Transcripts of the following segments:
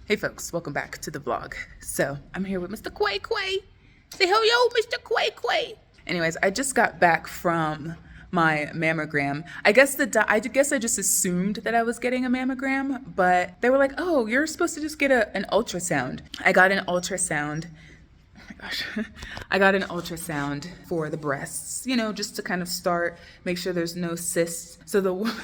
Hey folks, welcome back to the vlog. So I'm here with Mr. Quay Quay. Say hello, Mr. Quay Quay. Anyways, I just got back from my mammogram. I guess I just assumed that I was getting a mammogram, but they were like, "Oh, you're supposed to just get an ultrasound." I got an ultrasound. Oh my gosh. I got an ultrasound for the breasts, just to kind of start, make sure there's no cysts. So the woman,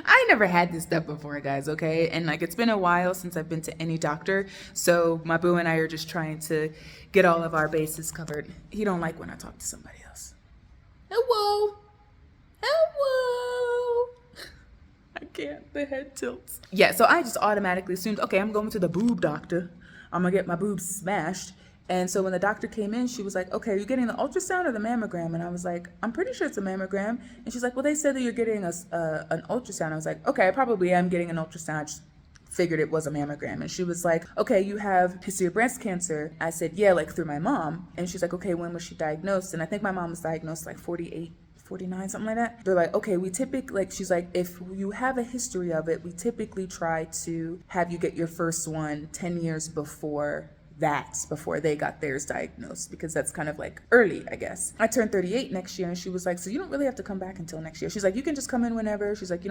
I never had this stuff before, guys, okay? And it's been a while since I've been to any doctor. So my boo and I are just trying to get all of our bases covered. He don't like when I talk to somebody else. Hello. Hello. I can't, the head tilts. Yeah, so I just automatically assumed, okay, I'm going to the boob doctor. I'm gonna get my boobs smashed. And so when the doctor came in, she was like, "Okay, are you getting the ultrasound or the mammogram?" And I was like, "I'm pretty sure it's a mammogram." And she's like, "Well, they said that you're getting an ultrasound." I was like, "Okay, I probably am getting an ultrasound. I just figured it was a mammogram." And she was like, "Okay, you have history of breast cancer." I said, "Yeah, through my mom." And she's like, "Okay, when was she diagnosed?" And I think my mom was diagnosed 48, 49, something like that. They're like, "Okay, we typically," she's like, "if you have a history of it, we typically try to have you get your first one 10 years before they got theirs diagnosed, because that's kind of early, I guess." I turned 38 next year, and she was like, "So you don't really have to come back until next year." She's like, "You can just come in whenever." She's like,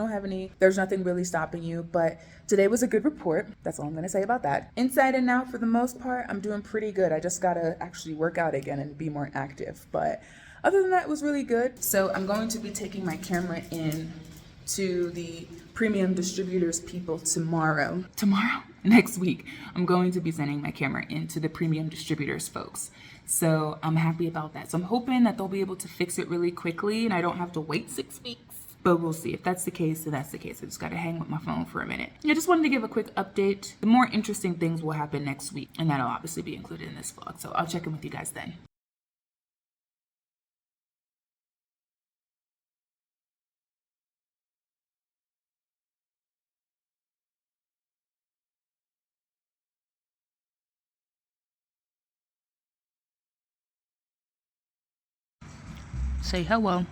"There's nothing really stopping you." But today was a good report. That's all I'm gonna say about that. Inside and out, for the most part, I'm doing pretty good. I just gotta actually work out again and be more active. But other than that, it was really good. So I'm going to be taking my camera in to the premium distributors people tomorrow. Next week, I'm going to be sending my camera into the premium distributors folks. So I'm happy about that. So I'm hoping that they'll be able to fix it really quickly and I don't have to wait 6 weeks. But we'll see. If that's the case, then that's the case. I just got to hang with my phone for a minute. I just wanted to give a quick update. The more interesting things will happen next week, and that'll obviously be included in this vlog. So I'll check in with you guys then. Say hello.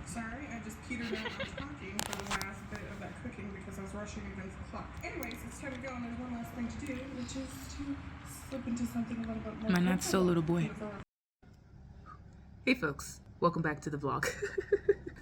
Sorry, I just petered out on talking for the last bit of that cooking because I was rushing against the clock. Anyways, it's time to go, and there's one last thing to do, which is to slip into something a little bit more. My not so little boy. Hey folks, welcome back to the vlog.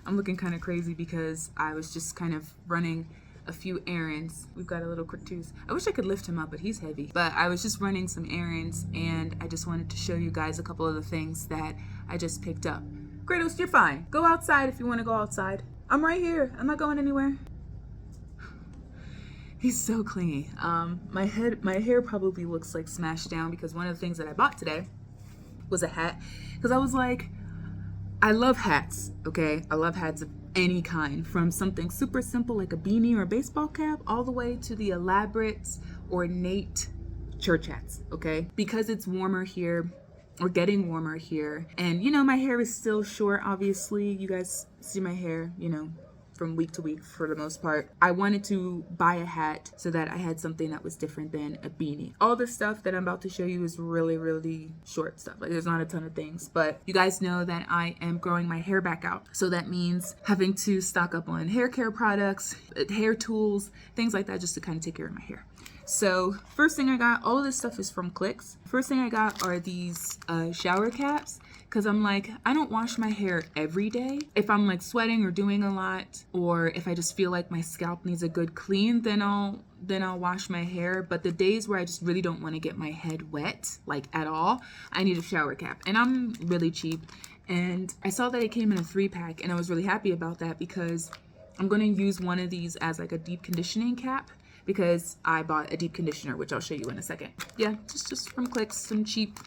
I'm looking kind of crazy because I was just kind of running a few errands. We've got a little Kratos. I wish I could lift him up, but he's heavy. But I was just running some errands, and I just wanted to show you guys a couple of the things that I just picked up. Kratos, you're fine. Go outside if you want to go outside. I'm right here. I'm not going anywhere. He's so clingy. My hair probably looks like smashed down because one of the things that I bought today was a hat. Because I was like, I love hats, okay? I love hats of any kind, from something super simple like a beanie or a baseball cap, all the way to the elaborate, ornate church hats, okay? Because it's warmer here, or getting warmer here, and my hair is still short, obviously. You guys see my hair, from week to week for the most part. I wanted to buy a hat so that I had something that was different than a beanie. All the stuff that I'm about to show you is really, really short stuff. There's not a ton of things, but you guys know that I am growing my hair back out. So that means having to stock up on hair care products, hair tools, things like that, just to kind of take care of my hair. So first thing I got, all of this stuff is from Clicks. First thing I got are these shower caps, because I'm like, I don't wash my hair every day. If I'm sweating or doing a lot, or if I just feel like my scalp needs a good clean, then I'll wash my hair. But the days where I just really don't want to get my head wet, at all, I need a shower cap. And I'm really cheap. And I saw that it came in a 3-pack, and I was really happy about that because I'm going to use one of these as a deep conditioning cap, because I bought a deep conditioner, which I'll show you in a second. Yeah, just from Clicks, some cheap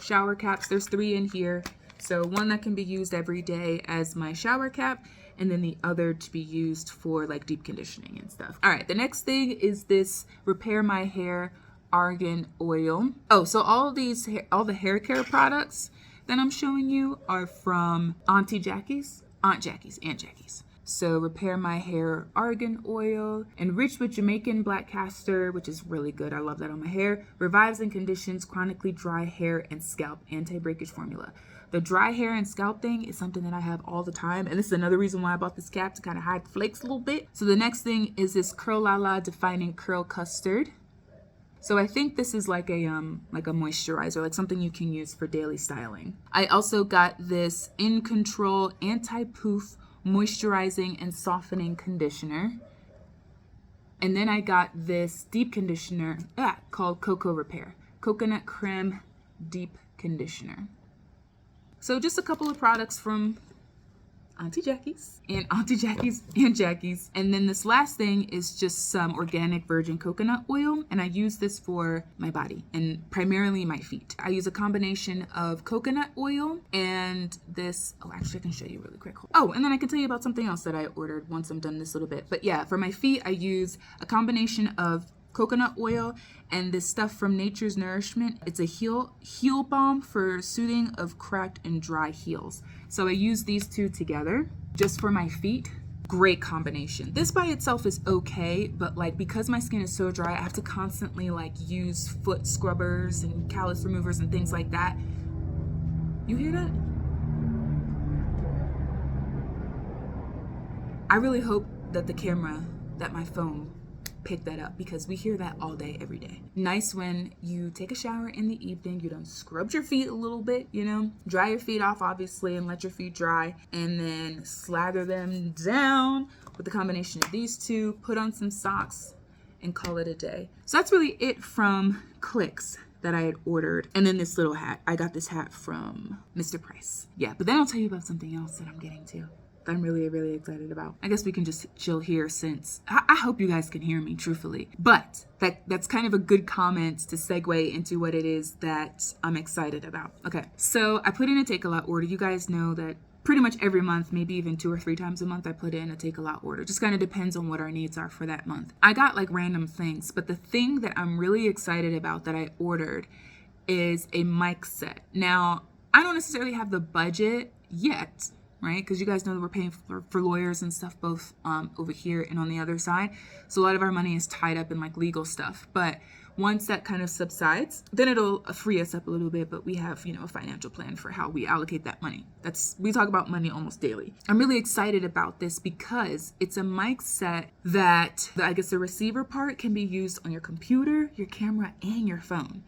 shower caps. There's 3 in here. So one that can be used every day as my shower cap, and then the other to be used for deep conditioning and stuff. All right, the next thing is this Repair My Hair Argan Oil. Oh, so all the hair care products that I'm showing you are from Aunt Jackie's. So repair my hair argan oil, enriched with Jamaican black castor, which is really good. I love that on my hair. Revives and conditions chronically dry hair and scalp, anti-breakage formula. The dry hair and scalp thing is something that I have all the time. And this is another reason why I bought this cap, to kind of hide the flakes a little bit. So the next thing is this Curl La La Defining Curl Custard. So I think this is like a moisturizer, like something you can use for daily styling. I also got this In Control Anti-Poof Moisturizing and Softening Conditioner. And then I got this deep conditioner called Cocoa Repair. Coconut Creme Deep Conditioner. So just a couple of products from Auntie Jackie's and Jackie's. And then this last thing is just some organic virgin coconut oil. And I use this for my body and primarily my feet. I use a combination of coconut oil and this, actually I can show you really quick. Oh, and then I can tell you about something else that I ordered once I'm done this little bit. But yeah, for my feet, I use a combination of coconut oil and this stuff from Nature's Nourishment. It's a heel balm for soothing of cracked and dry heels. So I use these two together just for my feet. Great combination. This by itself is okay, but like because my skin is so dry, I have to constantly like use foot scrubbers and callus removers and things like that. You hear that? I really hope that that my phone pick that up, because we hear that all day, every day. Nice when you take a shower in the evening, you done scrubbed your feet a little bit, dry your feet off obviously and let your feet dry, and then slather them down with the combination of these two, put on some socks and call it a day. So that's really it from Clicks that I had ordered. And then this little hat, I got this hat from Mr. Price. Yeah, but then I'll tell you about something else that I'm getting to. I'm really, really excited about. I guess we can just chill here since I hope you guys can hear me, truthfully. But that's kind of a good comment to segue into what it is that I'm excited about. Okay, so I put in a Takealot order. You guys know that pretty much every month, maybe even 2 or 3 times a month, I put in a Takealot order. Just kind of depends on what our needs are for that month. I got like random things, but the thing that I'm really excited about that I ordered is a mic set. Now, I don't necessarily have the budget yet, right? Because you guys know that we're paying for lawyers and stuff both over here and on the other side. So a lot of our money is tied up in like legal stuff. But once that kind of subsides, then it'll free us up a little bit. But we have, a financial plan for how we allocate that money. We talk about money almost daily. I'm really excited about this because it's a mic set that I guess the receiver part can be used on your computer, your camera, and your phone.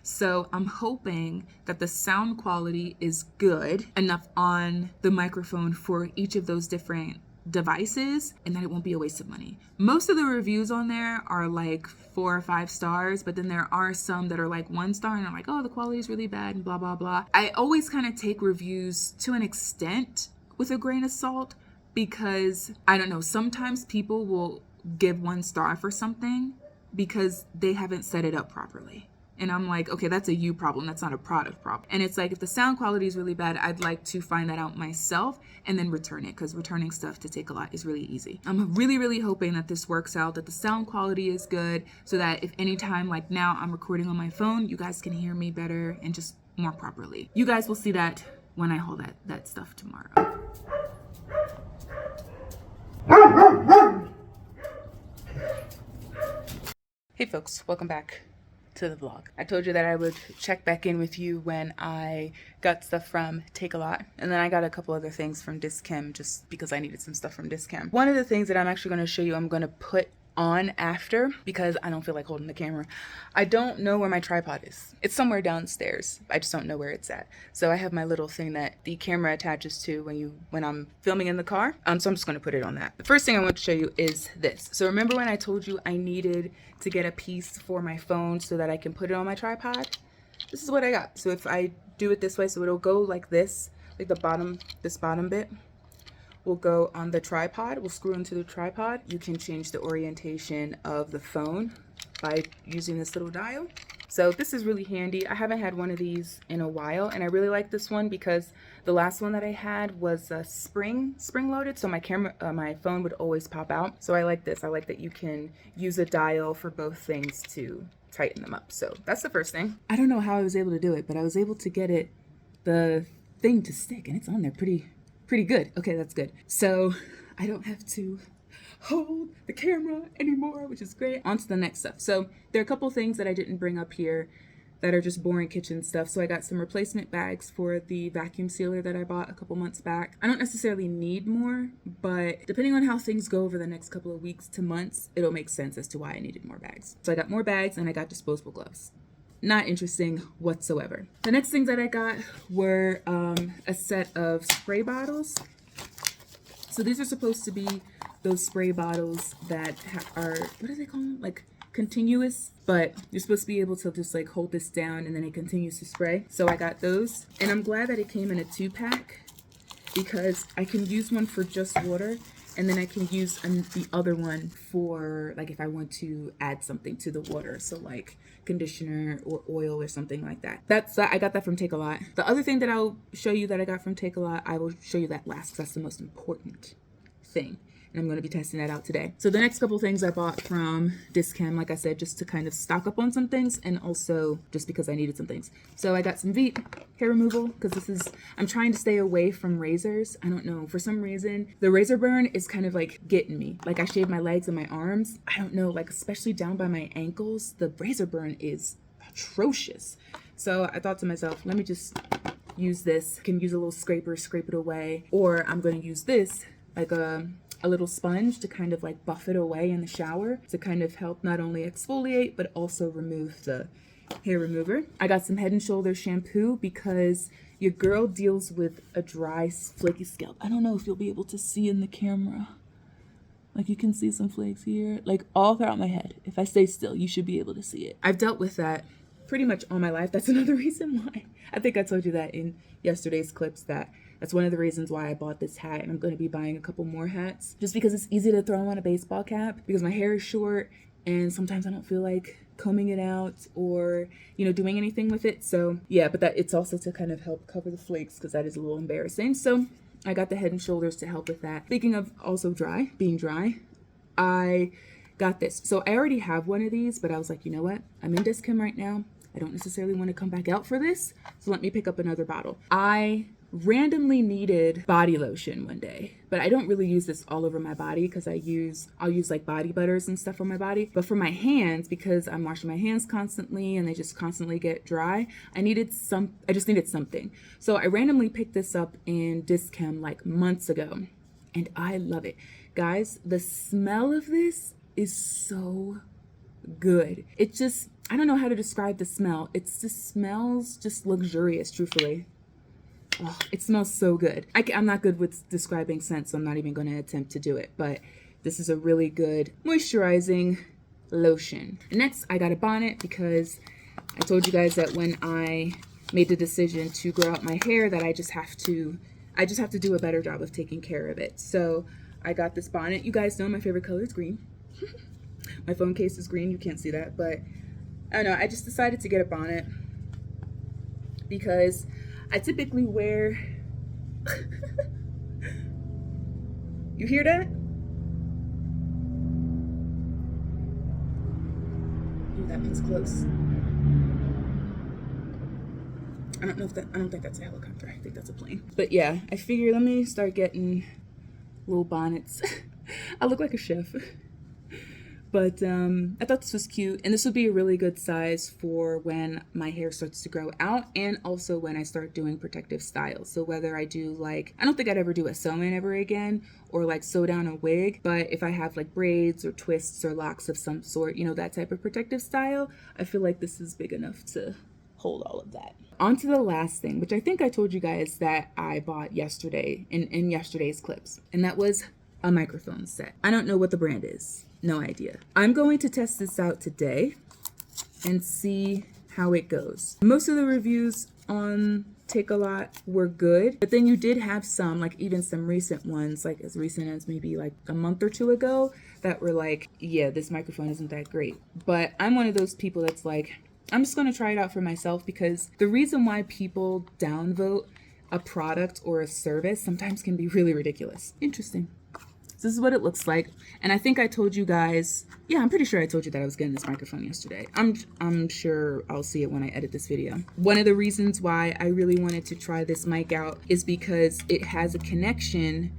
So I'm hoping that the sound quality is good enough on the microphone for each of those different devices and that it won't be a waste of money. Most of the reviews on there are like 4 or 5 stars, but then there are some that are like 1 star and I'm like, oh, the quality is really bad and blah, blah, blah. I always kind of take reviews to an extent with a grain of salt because, I don't know, sometimes people will give 1 star for something because they haven't set it up properly. And I'm like, okay, that's a you problem. That's not a product problem. And it's like, if the sound quality is really bad, I'd like to find that out myself and then return it, because returning stuff to Takealot is really easy. I'm really, really hoping that this works out, that the sound quality is good, so that if anytime, like now I'm recording on my phone, you guys can hear me better and just more properly. You guys will see that when I haul that stuff tomorrow. Hey folks, welcome back to the vlog. I told you that I would check back in with you when I got stuff from Takealot, and then I got a couple other things from Dischem just because I needed some stuff from Dischem. One of the things that I'm actually going to show you, I'm going to put on after because I don't feel like holding the camera. I don't know where my tripod is. It's somewhere downstairs. I just don't know where it's at. So I have my little thing that the camera attaches to when I'm filming in the car. So I'm just going to put it on that. The first thing I want to show you is this. So remember when I told you I needed to get a piece for my phone so that I can put it on my tripod? This is what I got. So if I do it this way, so it'll go like this, like this bottom bit will go on the tripod, will screw into the tripod. You can change the orientation of the phone by using this little dial. So this is really handy. I haven't had one of these in a while, and I really like this one because the last one that I had was spring loaded, so my phone would always pop out. So I like this. I like that you can use a dial for both things to tighten them up. So that's the first thing. I don't know how I was able to do it, but I was able to get the thing to stick, and it's on there pretty good. Okay, that's good. So I don't have to hold the camera anymore, which is great. On to the next stuff. So there are a couple things that I didn't bring up here that are just boring kitchen stuff. So I got some replacement bags for the vacuum sealer that I bought a couple months back. I don't necessarily need more, but depending on how things go over the next couple of weeks to months, it'll make sense as to why I needed more bags. So I got more bags and I got disposable gloves. Not interesting whatsoever. The next things that I got were a set of spray bottles. So these are supposed to be those spray bottles that are, what do they call them? Like continuous, but you're supposed to be able to just like hold this down and then it continues to spray. So I got those, and I'm glad that it came in a 2-pack because I can use one for just water, and then I can use the other one for like if I want to add something to the water, so like conditioner or oil or something like that. I got that from Takealot. The other thing that I'll show you that I got from Takealot, I will show you that last because that's the most important thing. And I'm going to be testing that out today. So the next couple things I bought from Dischem, like I said, just to kind of stock up on some things, and also just because I needed some things. So I got some Veet hair removal because I'm trying to stay away from razors. I don't know, for some reason, the razor burn is kind of like getting me. Like I shave my legs and my arms. I don't know, like especially down by my ankles, the razor burn is atrocious. So I thought to myself, let me just use this. I can use a little scraper, scrape it away, or I'm going to use this like a little sponge to kind of like buff it away in the shower to kind of help not only exfoliate but also remove the hair remover. I got some Head and Shoulders shampoo because your girl deals with a dry, flaky scalp. I don't know if you'll be able to see in the camera. Like you can see some flakes here, like all throughout my head. If I stay still, you should be able to see it. I've dealt with that pretty much all my life. That's another reason why. I think I told you that in yesterday's clips that's one of the reasons why I bought this hat, and I'm going to be buying a couple more hats just because it's easy to throw on a baseball cap because my hair is short and sometimes I don't feel like combing it out or, you know, doing anything with it. So yeah, but that it's also to kind of help cover the flakes because that is a little embarrassing. So I got the Head and Shoulders to help with that. Speaking of also being dry, I got this. So I already have one of these, but I was like, you know what? I'm in Dischem right now. I don't necessarily want to come back out for this. So let me pick up another bottle. I randomly needed body lotion one day, but I don't really use this all over my body because I'll use like body butters and stuff on my body. But for my hands, because I'm washing my hands constantly and they just constantly get dry, I just needed something. So I randomly picked this up in Dischem like months ago, and I love it. Guys, the smell of this is so good. It just, I don't know how to describe the smell. It just smells just luxurious, truthfully. Oh, it smells so good. I'm not good with describing scents, so I'm not even going to attempt to do it. But this is a really good moisturizing lotion. And next, I got a bonnet because I told you guys that when I made the decision to grow out my hair, that I just have to do a better job of taking care of it. So I got this bonnet. You guys know my favorite color is green. My phone case is green. You can't see that, but I don't know. I just decided to get a bonnet because I typically wear, you hear that? Ooh, that one's close. I don't think that's a helicopter. I think that's a plane. But yeah, I figure let me start getting little bonnets. I look like a chef. But I thought this was cute, and this would be a really good size for when my hair starts to grow out and also when I start doing protective styles. So whether I do like, I don't think I'd ever do a sew-in ever again or like sew down a wig, but if I have like braids or twists or locks of some sort, you know, that type of protective style, I feel like this is big enough to hold all of that. On to the last thing, which I think I told you guys that I bought yesterday in yesterday's clips, and that was a microphone set. I don't know what the brand is. No idea. I'm going to test this out today and see how it goes. Most of the reviews on Takealot were good, but then you did have some, like even some recent ones, like as recent as maybe like a month or two ago, that were like, yeah, this microphone isn't that great. But I'm one of those people that's like, I'm just going to try it out for myself, because the reason why people downvote a product or a service sometimes can be really ridiculous. Interesting. So this is what it looks like. And I think I told you guys, yeah, I'm pretty sure I told you that I was getting this microphone yesterday. I'm sure I'll see it when I edit this video. One of the reasons why I really wanted to try this mic out is because it has a connection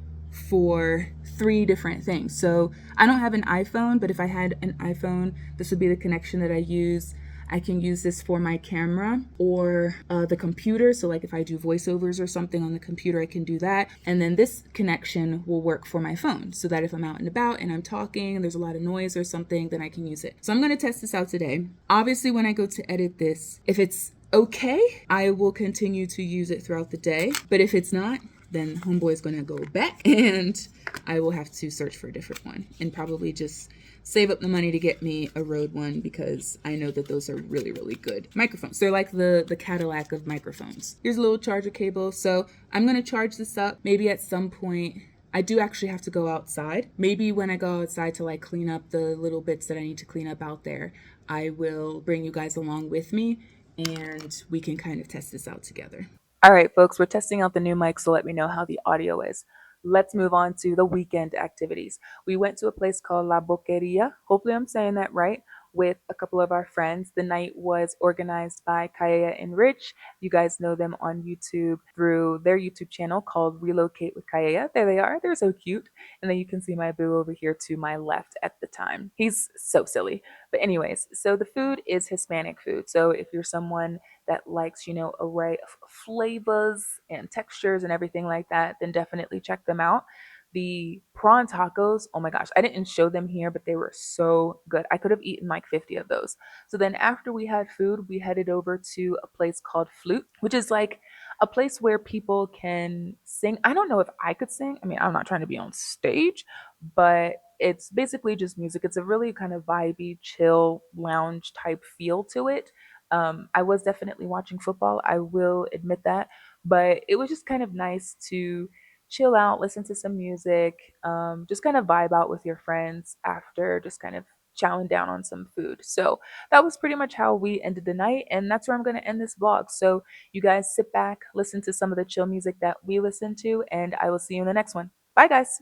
for 3 different things. So I don't have an iPhone, but if I had an iPhone, this would be the connection that I use. I can use this for my camera or the computer. So like if I do voiceovers or something on the computer, I can do that. And then this connection will work for my phone so that if I'm out and about and I'm talking and there's a lot of noise or something, then I can use it. So I'm going to test this out today. Obviously, when I go to edit this, if it's okay, I will continue to use it throughout the day. But if it's not, then homeboy is going to go back and I will have to search for a different one and probably just save up the money to get me a Rode one because I know that those are really, really good microphones. They're like the Cadillac of microphones. Here's a little charger cable. So I'm going to charge this up. Maybe at some point, I do actually have to go outside. Maybe when I go outside to like clean up the little bits that I need to clean up out there, I will bring you guys along with me and we can kind of test this out together. All right, folks, we're testing out the new mic, so let me know how the audio is. Let's move on to the weekend activities. We went to a place called La Boqueria. Hopefully, I'm saying that right. With a couple of our friends. The night was organized by Kaia and Rich. You guys know them on YouTube through their YouTube channel called Relocate with Kaia. There they are. They're so cute. And then you can see my boo over here to my left at the time. He's so silly. But anyways, so the food is Hispanic food. So if you're someone that likes, array of flavors and textures and everything like that, then definitely check them out. The prawn tacos, oh my gosh, I didn't show them here, but they were so good. I could have eaten like 50 of those. So then after we had food, we headed over to a place called Flute, which is like a place where people can sing. I don't know if I could sing. I mean, I'm not trying to be on stage, but it's basically just music. It's a really kind of vibey, chill, lounge type feel to it. I was definitely watching football, I will admit that, but it was just kind of nice to chill out, listen to some music, just kind of vibe out with your friends after just kind of chowing down on some food. So that was pretty much how we ended the night, and that's where I'm going to end this vlog. So you guys sit back, listen to some of the chill music that we listen to, and I will see you in the next one. Bye, guys.